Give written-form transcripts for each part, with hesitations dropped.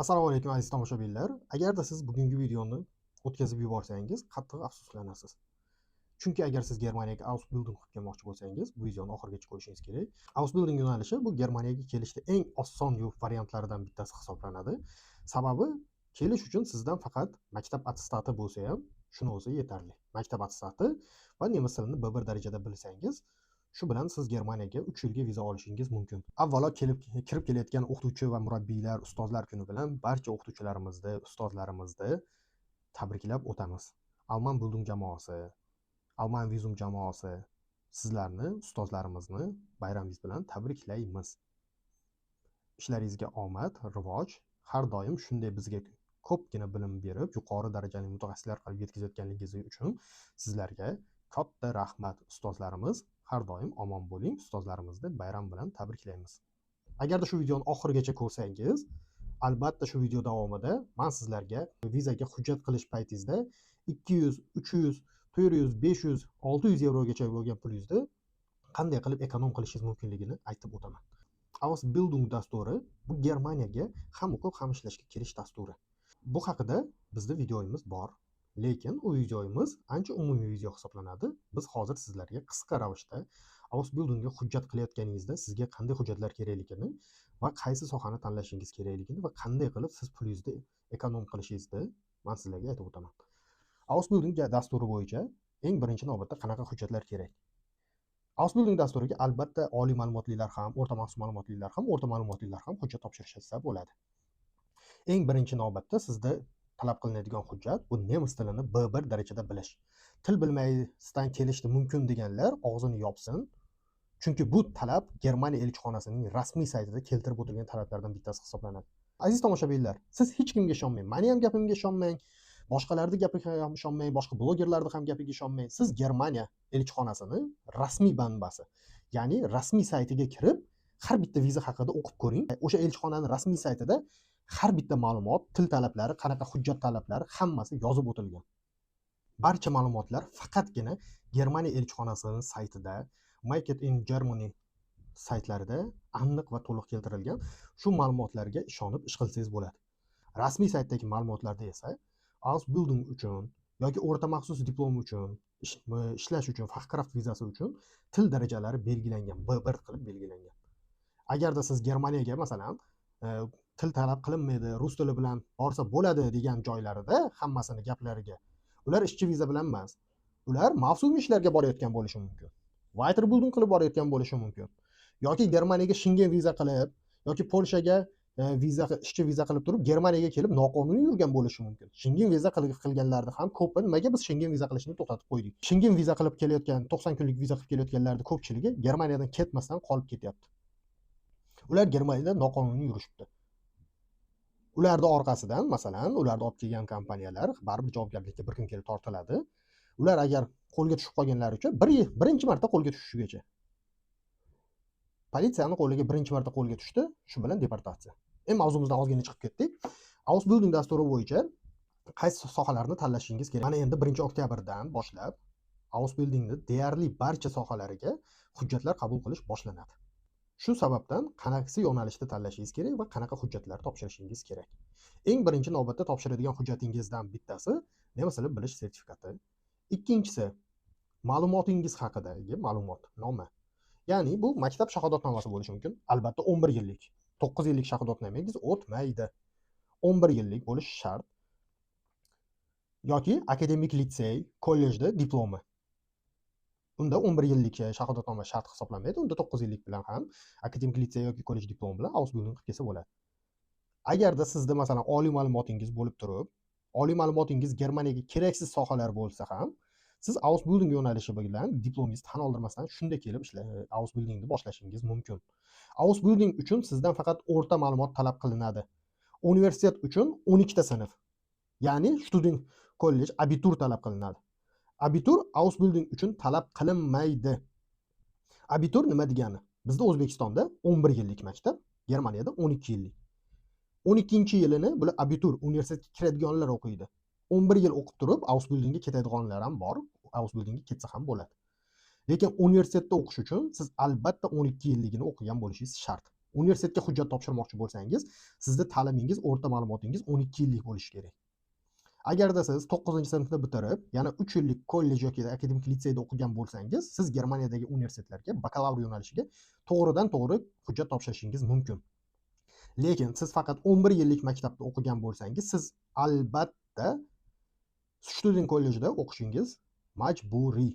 Assalomu alaykum aziz tomoshabinlar. Agarda siz bugungi videoni o'tkazib yuborsangiz, qattiq afsuslanasiz. Chunki agar siz Germaniyaga Ausbildung qilib kelmoqchi bo'lsangiz, bu videoni oxirigacha ko'rishingiz kerak. Ausbildung yo'nalishi bu Germaniyaga kelishda eng oson yo'l variantlaridan bittasi hisoblanadi. Sababi kelish uchun sizdan faqat maktab attestati bo'lsa ham, shuni o'zi yetarli. Maktab attestati va nemis tilini B1 darajada bilsangiz, shu bilan siz Germaniyaga 3 yilga viza olishingiz mumkin. Avvalo kirib kelayotgan o'qituvchi va murabbiylar, ustozlar kuni bilan barcha o'qituvchilarimizni, ustozlarimizni tabriklab o'tamiz. Alman Bildung jamoasi, Alman Visum jamoasi sizlarni, ustozlarimizni bayramingiz bilan tabriklaymiz. Ishlaringizga omad, rivoj, har doim shunday bizga ko'pgina bilim berib, yuqori darajali mutaxassislar qilib yetkazayotganligingiz uchun sizlarga katta rahmat ustozlarimiz. Har doim omon bo'ling, ustozlarimizni bayram bilan tabriklaymiz. Agarda shu videoni oxirigacha ko'rsangiz, albatta shu video davomida men sizlarga vizaga hujjat qilish paytingizda 200, 300, 400, 500, 600 yevrogacha bo'lgan pulingizni qanday qilib ekonom qilishingiz mumkinligini aytib o'taman. Ausbildung dasturi bu Germaniyaga ham o'qib ham ishlashga kirish dasturi. Bu haqida bizda videoyimiz bor. Lekin u videoyimiz ancha umumiy video hisoblanadi. Biz hozir sizlarga qisqa ravishda Ausbildungga hujjat qilayotganingizda sizga qanday hujjatlar kerakligini va qaysi sohani tanlashingiz kerakligini va qanday qilib siz pulingizni ekonom qilishingizni men sizlarga aytib o'taman. Ausbildung dasturi bo'yicha eng birinchi navbatda qanaqa hujjatlar kerak? Ausbildung dasturiga albatta oliy ma'lumotlilar ham, o'rta maxsus ma'lumotlilar ham, o'rta ma'lumotlilar ham hujjat topshirishsa bo'ladi. Eng birinchi navbatda sizda talab qilinadigan hujjat bu nemis tilini B1 darajada bilish. Til bilmaydan kelishdi mumkin deganlar og'zini yopsin. Chunki bu talab Germaniya elchixonasining rasmiy saytida keltirib o'tilgan talablardan bittasi hisoblanadi. Aziz tomoshabinlar, siz hech kimga ishonmang. Meni ham gapimga ishonmang, boshqalarning gapiga ham ishonmang, boshqa blogerlarning ham gapiga ishonmang. Siz Germaniya elchixonasining rasmiy manbasi, ya'ni rasmiy saytiga kirib, har bitta viza haqida o'qib ko'ring. O'sha elchixonaning rasmiy saytida har bitta ma'lumot, til talablari, qanaqa hujjat talablari hammasi yozib o'tilgan. Barcha ma'lumotlar faqatgina Germaniya elchixonasining saytida, Make It in Germany saytlarida aniq va to'liq keltirilgan. Shu ma'lumotlarga ishonib ish qilsangiz bo'ladi. Rasmiy saytdagi ma'lumotlarda esa Ausbildung uchun yoki o'rta maxsus diplom uchun, ishlash uchun, Fachkraft vizasi uchun til darajalari belgilangan, B1 qilib belgilangan. Agarda siz Germaniyaga masalan til talab qilinmaydi, rus tili bilan borsa bo'ladi degan joylarida hammasini gaplariga ular ishchi viza bilan emas. Ular mavsumiy ishlarga borayotgan bo'lishi mumkin. Weiterbildung qilib borayotgan bo'lishi mumkin. Yoki Germaniyaga Schengen viza qilib, yoki Polshaga ishchi viza qilib turib Germaniyaga kelib noqonuniy yurgan bo'lishi mumkin. Schengen viza qilganlarni ham ko'pi nimaga biz Schengen viza qilishni to'xtatib qo'ydik? Schengen viza qilib kelayotgan 90 kunlik viza qilib kelayotganlarning ko'pchiligi Germaniyadan ketmasdan qolib ketyapti. Ular Germaniyada noqonuniy yurishibdi. Ularning orqasidan masalan, ularni olib kelgan kompaniyalar baribir javobgarlikka bir kun kelib tortiladi. Ular agar qo'lga tushib qolganlari uchun birinchi marta qo'lga tushishigacha. Politsiyaning qo'liga birinchi marta qo'lga tushdi, shu bilan deportatsiya. Mavzumizdan ozgina chiqib ketdik. Ausbildung dasturi bo'yicha qaysi sohalarni tanlashingiz kerak? Mana endi 1-oktyabrdan boshlab Ausbildungning deyarli barcha sohalariga hujjatlar qabul qilish boshlanadi. Shu sababdan qanaqasi yo'nalishda tanlashingiz kerak va qanaqa hujjatlar topshirishingiz kerak. Eng birinchi navbatda topshiradigan hujjatingizdan bittasi nemis tilini bilish sertifikati. Ikkinchisi ma'lumotingiz haqidagi ma'lumotnoma. Ya'ni bu maktab shahodatnomasi bo'lishi mumkin. Albatta 11 yillik. 9 yillik shahodatnomangiz o'tmaydi. 11 yillik bo'lish shart. Yoki akademik litsey, kollejda diplomi. Unda 11 yillik shahodatnoma shart hisoblanmaydi. Unda 9 yillik bilan ham akademik litsey yoki kollej diplomi bilan Ausbildung qilib kelsa bo'ladi. Agarda sizda masalan oliy ma'lumotingiz bo'lib turib, oliy ma'lumotingiz Germaniyaga keraksiz sohalar bo'lsa ham, siz Ausbildung yo'nalishi bilan diplomingizni tan oldirmasdan shunday kelib Ausbildungni boshlashingiz mumkin. Ausbildung uchun sizdan faqat o'rta ma'lumot talab qilinadi. Universitet uchun 12 ta sinf. Ya'ni student kollej abitur talab qilinadi. Abitur Ausbildung uchun talab qilinmaydi. Abitur nima degani? Bizda O'zbekistonda 11 yillik maktab, Germaniyada 12 yillik. 12-yilini bular abitur universitetga kiradiganlar o'qiydi. 11 yil o'qib turib Ausbildungga ketadiganlar ham bor. Ausbildungga ketsa ham bo'ladi. Lekin universitetda o'qish uchun siz albatta 12 yilligini o'qigan bo'lishingiz shart. Universitetga hujjat topshirmoqchi bo'lsangiz, sizda ta'limingiz, o'rta ma'lumotingiz 12 yillik bo'lishi kerak. Agarda siz 9-sinfni bitirib, yana 3 yillik kollej yoki akademik litseyda o'qigan bo'lsangiz, siz Germaniyadagi universitetlarga bakalavr yo'nalishiga to'g'ridan-to'g'ri hujjat topshirishingiz mumkin. Lekin siz faqat 11 yillik maktabda o'qigan bo'lsangiz, siz albatta student kollejda o'qishingiz majburiy.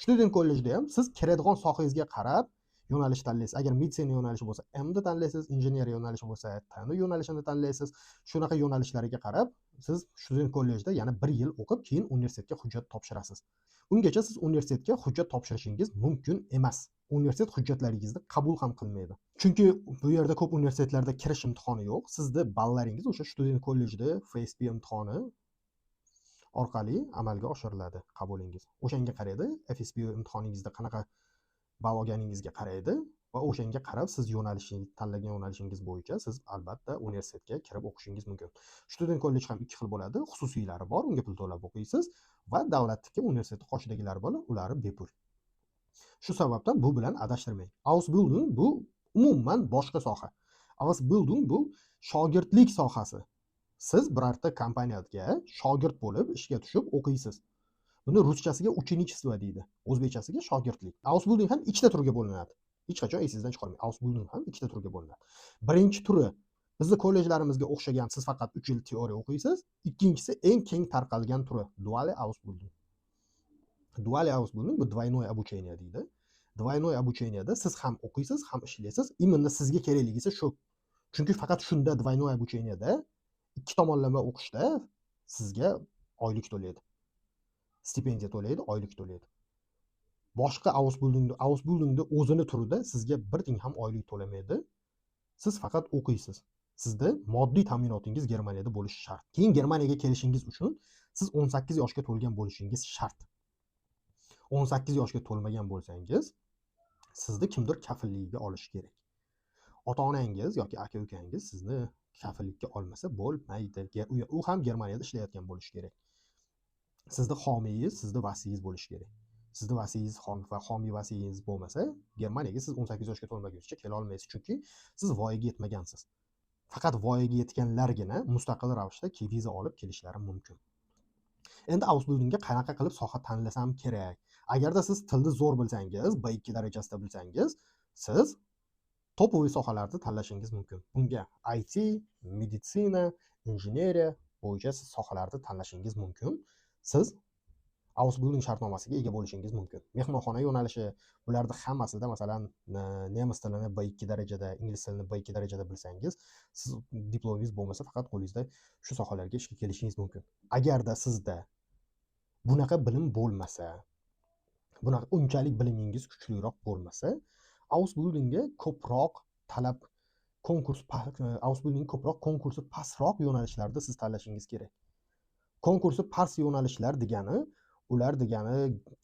Student kollejda ham siz kiradigan sohangizga qarab yo'nalish tanlaysiz. Agar meditsina yo'nalishi bo'lsa, MD tanlaysiz, injinieriya yo'nalishi bo'lsa, TN yo'nalishini tanlaysiz. Shunaqa yo'nalishlarga qarab siz student kollejda yana 1 yil o'qib, keyin universitetga hujjat topshirasiz. Ungacha siz universitetga hujjat topshirishingiz mumkin emas. Universitet hujjatlaringizni qabul ham qilmaydi. Chunki bu yerda ko'p universitetlarda kirish imtihoni yo'q. Sizning ballaringiz o'sha student kollejda FSP imtihoni orqali amalga oshiriladi qabulingiz. O'shanga qaraydi, FSP imtihoningizda qanaqa ball olganingizga qaraydi va o'shanga qarab siz yo'nalishingiz, tanlagan yo'nalishingiz bo'yicha siz albatta universitetga kirib o'qishingiz mumkin. Student kollej ham 2 xil bo'ladi. Xususiylari bor, unga pul to'lab o'qiysiz va davlatniki universitet qoshidagilari bor, ular bepul. Shu sababdan bu bilan adashtirmang. Ausbildung bu umuman boshqa soha. Ausbildung bu shogirdlik sohasi. Siz birorta kompaniyaga shogird bo'lib ishga tushib o'qiysiz. Buni ruschasiga ученичество deydi, o'zbekchasiga shogirdlik. Ausbildung ham ikkita turga bo'linadi. Hech qachon esingizdan chiqarmang. Ausbildung ham ikkita turga bo'linadi. Birinchi turi bizning kollejlarimizga o'xshagan, siz faqat 3 yil teoriya o'qiysiz. Ikkinchisi eng keng tarqalgan turi, duale Ausbildung. Duale Ausbildung bu двойное обучение deydi. Двойное обучениеda siz ham o'qiysiz, ham ishlaysiz. Именно sizga kerakligi esa shu. Chunki faqat shunda двойное обучениеda ikki tomonlama o'qishda sizga oylik to'laydi. Stipendiya to'laydi, oylik to'laydi. Boshqa Ausbildungda o'zini turida sizga bir tiyin ham oylik to'lamaydi. Siz faqat o'qiysiz. Sizda moddiy ta'minotingiz Germaniyada bo'lishi shart. Keyin Germaniyaga kelishingiz uchun siz 18 yoshga to'lgan bo'lishingiz shart. 18 yoshga to'lmagan bo'lsangiz, sizni kimdir kafilligiga olishi kerak. Ota-onangiz yoki aka-ukangiz sizni kafillikka olmasa bo'lmaydi. U ham Germaniyada ishlayotgan bo'lishi kerak. Sizning homiyingiz, sizning vasiyingiz bo'lishi kerak. Sizning vasiyingiz va homiy vasiyingiz bo'lmasa, Germaniyaga siz 18 yoshga to'lmaguncha kela olmaysiz, chunki siz voyaga yetmagansiz. Faqat voyaga yetganlargina mustaqil ravishda viza olib kelishlari mumkin. Endi Ausbildungga qanaqa qilib soha tanlasam kerak? Agarda siz tilni zo'r bilsangiz, B2 darajasida bilsangiz, siz topoviy sohalarni tanlashingiz mumkin. Bunga IT, meditsina, injineriya bo'yicha siz sohalarni tanlashingiz mumkin. Siz Ausbildung shartnomasiga ega bo'lishingiz mumkin. Mehmonxona yo'nalishi, bularda hammasida masalan nemis tilini B2 darajada, ingliz tilini B2 darajada bilsangiz, siz diplomingiz bo'lmasa faqat qo'lingizda shu sohalarga ishga kelishingiz mumkin. Agarda sizda bunaqa bilim bo'lmasa, bunaqa unchalik bilimingiz kuchliroq bo'lmasa, Ausbildungga ko'proq talab Ausbildung ko'proq konkursi pastroq yo'nalishlarda siz tanlashingiz kerak. Konkursi past yo'nalishlar degani, ular degani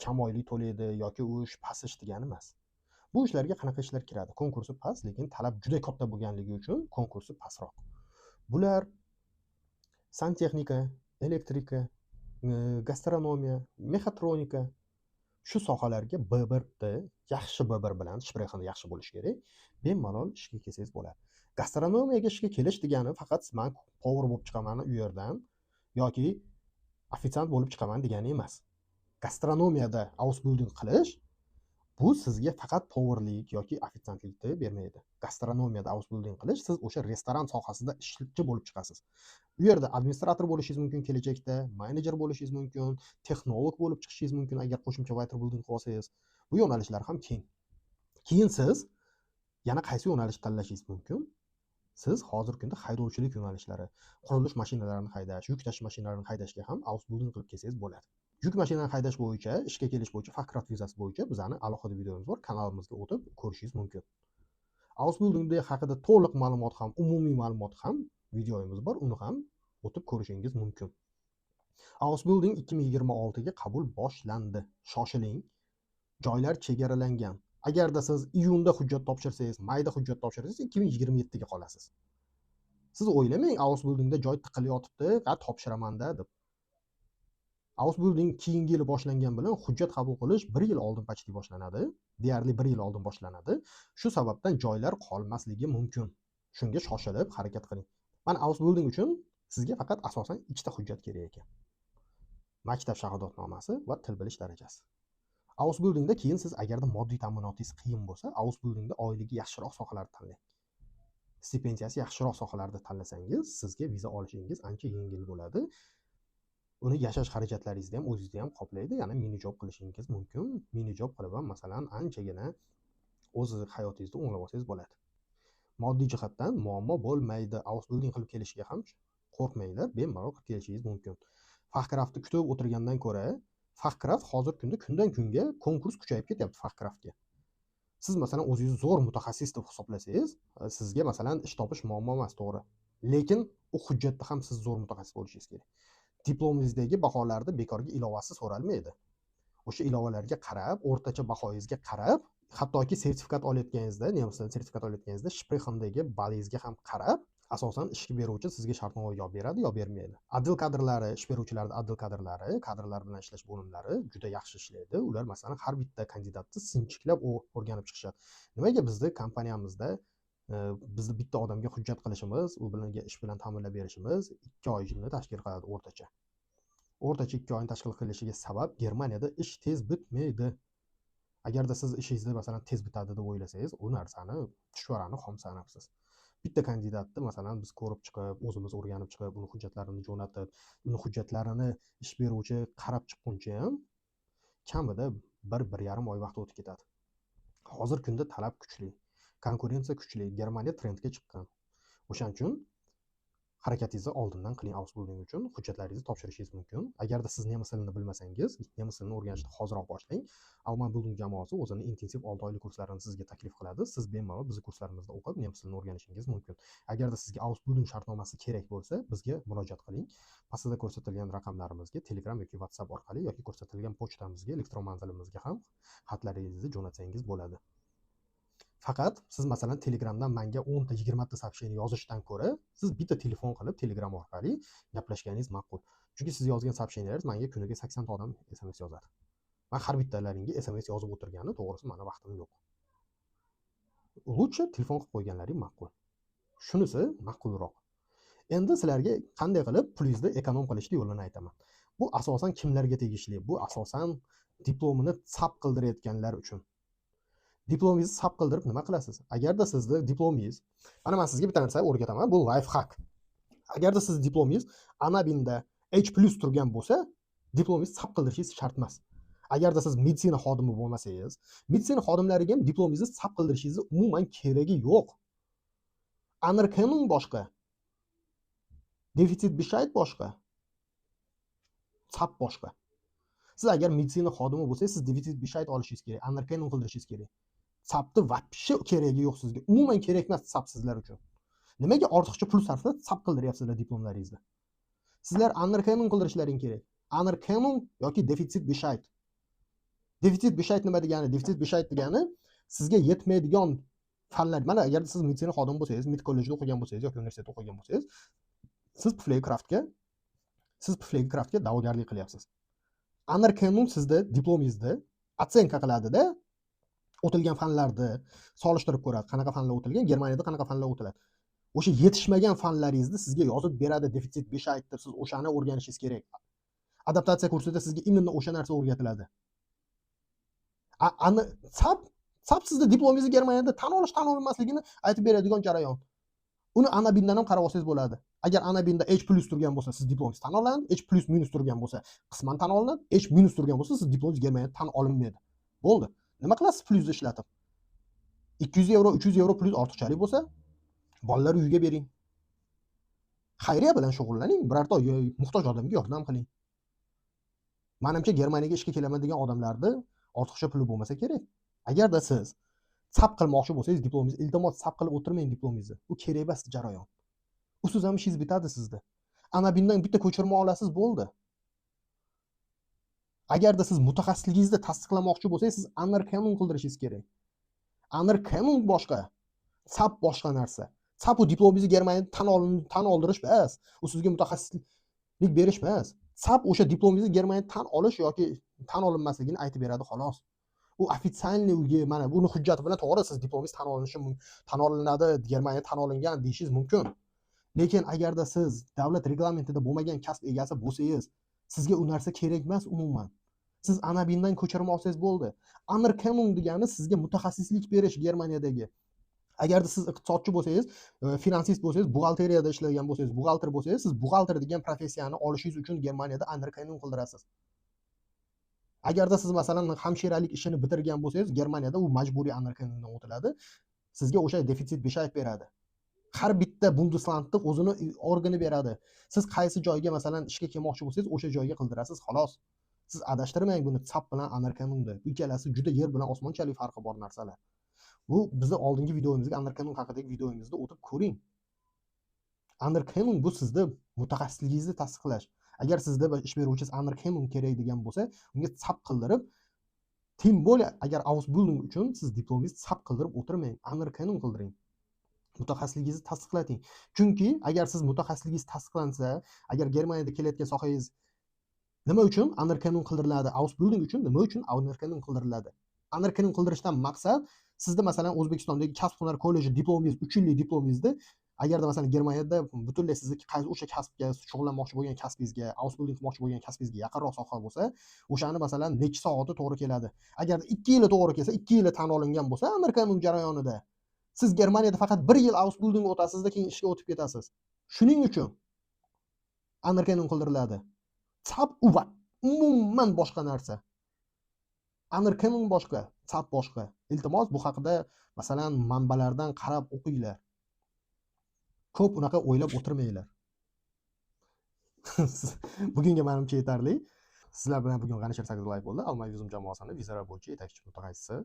kam oylik to'laydi yoki u ish past ish degani emas. Bu ishlarga qanaqa ishlar kiradi? Konkursi past, lekin talab juda katta bo'lganligi uchun konkursi pastroq. Bular santexnika, elektrika, gastronomiya, mexatronika shu sohalarga B1 yaxshi B1 bilan shprexini yaxshi bo'lish kerak. Bemalol ishga kelsangiz bo'ladi. Gastronomiyaga ishga kelish degani faqat men povar bo'lib chiqaman u yerdan yoki ofitsiant bo'lib chiqaman degani emas. Gastronomiyada Ausbildung qilish bu sizga faqat povarlik yoki ofitsiantlikni bermaydi. Gastronomiyada Ausbildung qilish, siz o'sha restoran sohasida ishchi bo'lib chiqasiz. U yerda administrator bo'lishingiz mumkin kelajakda, menejer bo'lishingiz mumkin, texnolog bo'lib chiqishingiz mumkin agar qo'shimcha weiterbildung qilib olsangiz. Bu yo'nalishlar ham keng. Keyin siz yana qaysi yo'nalish tanlashingiz mumkin? Siz hozirgi kunda haydovchilik yo'nalishlari, qurilish mashinalarini haydash, yuk tashish mashinalarini haydashga ham Ausbildung qilib kelsangiz bo'ladi. Yuk mashinani haydash bo'yicha, ishga kelish bo'yicha, Fachkraft vizasi bo'yicha bizning alohida videomiz bor, kanalimizga o'tib ko'rishingiz mumkin. Ausbildung haqida to'liq ma'lumot ham, umumiy ma'lumot ham videomiz bor, uni ham o'tib ko'rishingiz mumkin. Ausbildung 2026 ga qabul boshlandi. Shoshiling. Joylar chegaralangan. Agarda siz iyunda hujjat topshirsangiz, mayda hujjat topshirsangiz 2027 ga qolasiz. Siz o'ylamang, Ausbildungda joy tiqilib yotibdi, topshiraman-da deb. Ausbilding keyingi yili boshlangan bilan hujjat qabul qilish 1 yil oldin почти boshlanadi. Deyarli 1 yil oldin boshlanadi. Shu sababdan joylar qolmasligi mumkin. Shunga shoshilib harakat qiling. Mana Ausbilding uchun sizga faqat asosan ikkita hujjat kerak ekan. Maktab shahodatnomasi va til bilish darajasi. Ausbildingda keyin siz agarda moddiy ta'minotingiz qiyin bo'lsa, Ausbildingda oyligi yaxshiroq sohalarni tanlang. Stipendiyasi yaxshiroq sohalarni tanlasangiz, sizga viza olishingiz ancha yengil bo'ladi. Uni yashash xarajatlaringizni ham o'zingizni ham qoplaydi. Ya'ni mini job qilishingiz mumkin. Mini job qilib ham masalan anchagina o'z hayotingizni o'nglab olsangiz bo'ladi. Moddiy jihatdan muammo bo'lmaydi. Ausbilding qilib kelishga ham qo'rqmanglar, bemalol qilib kelishingiz mumkin. Fachkraftni kutib o'tirgandan ko'ra, Fachkraft hozir kunda kundan kunga konkurs kuchayib ketyapti Fachkraftga. Siz masalan o'zingizni zo'r mutaxassis deb hisoblasangiz, sizga masalan ish topish muammo emas, to'g'ri. Lekin u hujjatda ham siz zo'r mutaxassis bo'lishingiz kerak. Diplomingizdagi baholarda bekorga ilovasi so'ralmaydi. O'sha ilovalarga qarab, o'rtacha bahoyingizga qarab, hattoki sertifikat olayotganingizda, nemisdan sertifikat olayotganingizda Sprechndagi balingizga ham qarab, asosan ishga beruvchi sizga shartnoma yo beradi, yo bermaydi. Adil kadrlari, ish beruvchilarning adil kadrlari, kadrlar bilan ishlash bo'limlari juda yaxshi ishlaydi. Ular masalan har bitta kandidatni sinchiklab o'rganib chiqishadi. Nimaga bizning kompaniyamizda bizni bitta odamga hujjat qilishimiz, u bilan ish bilan ta'minlab berishimiz 2 oyni tashkil qiladi o'rtacha. O'rtacha 2 oyni tashkil qilishiga sabab Germaniyada ish tez bitmaydi. Agarda siz ishingizni masalan tez bitadi deb o'ylasangiz, u narsani chuchvarani xom sanabsiz. Bitta kandidatni masalan biz ko'rib chiqib, o'zimiz o'rganib chiqib, uni hujjatlarini jo'natib, uni hujjatlarini ish beruvchi qarab chiqquncha ham kamida 1-1,5 oy vaqt o'tib ketadi. Hozir kunda talab kuchli, konkurensiya kuchli, Germaniya trendga chiqqan. O'shaning uchun harakatingizni oldindan qiling. Ausbilding uchun hujjatlaringizni topshirishingiz mumkin. Agarda siz nemis tilini bilmasangiz, nemis tilini o'rganishni hoziroq boshlang. Ausbilding jamoasi o'zining intensiv 6 oylik kurslarini sizga taklif qiladi. Siz bemalol bizning kurslarimizda o'qib, nemis tilini o'rganishingiz mumkin. Agarda sizga Ausbilding shartnomasi kerak bo'lsa, bizga murojaat qiling. Pastda ko'rsatilgan raqamlarimizga Telegram yoki WhatsApp orqali yoki ko'rsatilgan pochtamizga, elektron manzilimizga ham xatlaringizni jo'natsangiz bo'ladi. Faqat siz masalan Telegramdan menga 10 ta 20 ta сообщение yozishdan ko'ra, siz bitta telefon qilib Telegram orqali gaplashganingiz ma'qul. Chunki siz yozgan сообщенияларingiz menga kuniga 80 ta odam SMS yozadi. Men har bittalaringga SMS yozib o'tirgani to'g'risi meni vaqtim yo'q. Lutcha telefon qilib qo'yganlaring ma'qul. Shunisi ma'qulroq. Endi sizlarga qanday qilib pulingizni ekonom qilishni yo'lini aytaman. Bu asosan kimlarga tegishli? Bu asosan diplomini sap qildirayotganlar uchun. Diplomingizni sap qildirib nima qilasiz? Agarda sizni diplomingiz, mana men sizga bitta narsa o'rgataman, bu life hack. Agarda siz diplomingiz Anabinda H+ turgan bo'lsa, diplomingizni sap qildirishingiz shart emas. Agarda siz meditsina xodimi bo'lmasangiz, meditsina xodimlariga ham diplomingizni sap qildirishingiz umuman keragi yo'q. Anerkennung boshqa. Defitsit Bescheid boshqa. Sap boshqa. Siz agar meditsina xodimi bo'lsangiz, siz defitsit Bescheid olishingiz kerak, anerkennung qildirishingiz kerak. Sapni вообще keragi yo'q sizga. Umuman kerak emas sap sizlar uchun. Nimaga ortiqcha pul sarflab sap qildiryapsizlar diplomlaringizni? Sizlar anerkennung qildirishlaring kerak. Anerkennung yoki defitsit Bescheid. Defitsit Bescheid nima degani? Defitsit Bescheid degani sizga yetmaydigan fanlar. Mana agar siz meditsina xodimi bo'lsangiz, med kollejda o'qigan bo'lsangiz yoki universitetda o'qigan bo'lsangiz, siz Pflegekraftga da'vogarlik qilyapsiz. Anerkennung sizda diplomingizda otsenka qiladi-da, o'tilgan fanlarni solishtirib ko'radi. Qanaqa fanlar o'tilgan, Germaniyada qanaqa fanlar o'tiladi. O'sha yetishmagan fanlaringizni sizga yozib beradi defitsit Bescheid deb. Siz o'shani o'rganishingiz kerak. Adaptatsiya kursida sizga imенно o'sha narsa o'rgatiladi. Sap sizda diplomingizni Germaniyada tan olish, tan olmasligini aytib beradigan jarayon. Uni Anabindan ham qarab olsangiz bo'ladi. Agar Anabinda H+ turgan bo'lsa, siz diplomingiz tan olinadi. H+ turgan bo'lsa, qisman tan olinadi. H- turgan bo'lsa, siz diplomingiz Germaniyada tan olinmaydi. Bo'ldi. Nima qilasiz plyusni ishlatib? 200 euro, 300 euro plyus ortiqchalik bo'lsa, bolalar uyiga bering. Xayriya bilan shug'ullaning, birorta muhtoj odamga yordam qiling. Menimcha Germaniyaga ishga keladigan odamlarda ortiqcha puli bo'lmasa kerak. Agarda siz sap qilmoqchi bo'lsangiz diplomingizni, iltimos sap qilib o'tirmang diplomingizni. Bu kerak emas jarayon. Usiz ham ishingiz bitadi sizda. Anabindan bitta ko'chirma olasiz, bo'ldi. Agarda siz mutaxassisligingizni tasdiqlamoqchi bo'lsangiz, siz anerkennung qildirishingiz kerak. Anerkennung boshqa, sap boshqa narsa. Sap u diplomingizni Germaniyada tan oldirish emas. U sizga mutaxassislik berish emas. SAP o'sha diplomingizni Germaniyada tan olish yoki tan olinmasligini aytib beradi xolos. U ofitsialniy uga mana buni hujjati bilan to'g'ri siz diplomingiz tan olinadi, Germaniyada tan olingan deyishingiz mumkin. Lekin agarda siz davlat reglamentida bo'lmagan kasb egasi bo'lsangiz, sizga u narsa kerak emas umuman. Siz Anabindan ko'chirma olsangiz bo'ldi. Anerkennung degani sizga mutaxassislik berish Germaniyadagi. Agarda siz iqtisodchi bo'lsangiz, finansist bo'lsangiz, buxgalteriyada ishlagan bo'lsangiz, buxgalter bo'lsangiz, siz buxgalter degan professiyani olishingiz uchun Germaniyada anerkennung qildirasiz. Agarda siz masalan hamshiralik ishini bitirgan bo'lsangiz, Germaniyada u majburiy anerkennungdan o'tiladi. Sizga o'sha defitsit beshayib beradi. Har bitta Bundeslandning o'zini organi beradi. Siz qaysi joyga masalan ishga kelmoqchi bo'lsangiz, o'sha joyga qildirasiz, xolos. Siz adashtirmang buni SAP bilan anerkennungda. Bu ikkalasi juda yer bilan osmonchalik farqi bor narsalar. Bu bizni oldingi videomizga anerkennung haqidagi videomizda o'tib ko'ring. Anerkennung bu sizda mutaxassisligingizni tasdiqlash. Agar sizda ish beruvchingiz anerkennung kerak degan bo'lsa, unga SAP qildirib, tim bo'lya agar Ausbildung uchun siz diplomingizni SAP qildirib o'tirmang, anerkennung qildiring. Mutaxassisligingizni tasdiqlating. Chunki agar siz mutaxassisligingiz tasdiqlansa, agar Germaniyada kelayotgan sohangiz nima uchun anerkennung qildiriladi? Ausbildung uchun nima uchun anerkennung qildiriladi? Anerkennung qildirishdan maqsad sizda masalan O'zbekistondagi kasb-hunar kolleji diplomingiz 3 yillik diplomingizda agarda masalan Germaniyada butunlay sizni o'sha kasbga shug'ullanmoqchi bo'lgan kasbingizga, Ausbildung qilmoqchi bo'lgan kasbingizga yaqinroq soha bo'lsa, o'shani masalan necha soati to'g'ri keladi. Agar 2 yili to'g'ri kelsa, 2 yili tan olingan bo'lsa, anerkennung jarayonida siz Germaniyada faqat 1 yil Ausbildung o'tasizda, keyin ishga o'tib ketasiz. Shuning uchun anerkennung qildiriladi. SAP umuman boshqa narsa. Anerkennung boshqa, SAP boshqa. Iltimos bu haqida masalan manbalardan qarab o'qinglar. Ko'p unaqa o'ylab o'tirmanglar. Bugunga menimcha yetarli. Sizlar bilan bugun G'anishir Sagdullayeva bo'ldi. Alma Vizum jamoasining vizalar bo'yicha yetakchi mutaxassisi.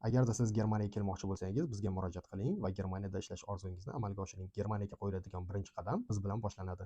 Agarda siz Germaniyaga kelmoqchi bo'lsangiz, bizga murojaat qiling va Germaniyada ishlash orzungizni amalga oshiring. Germaniyaga qo'yiladigan birinchi qadam biz bilan boshlanadi.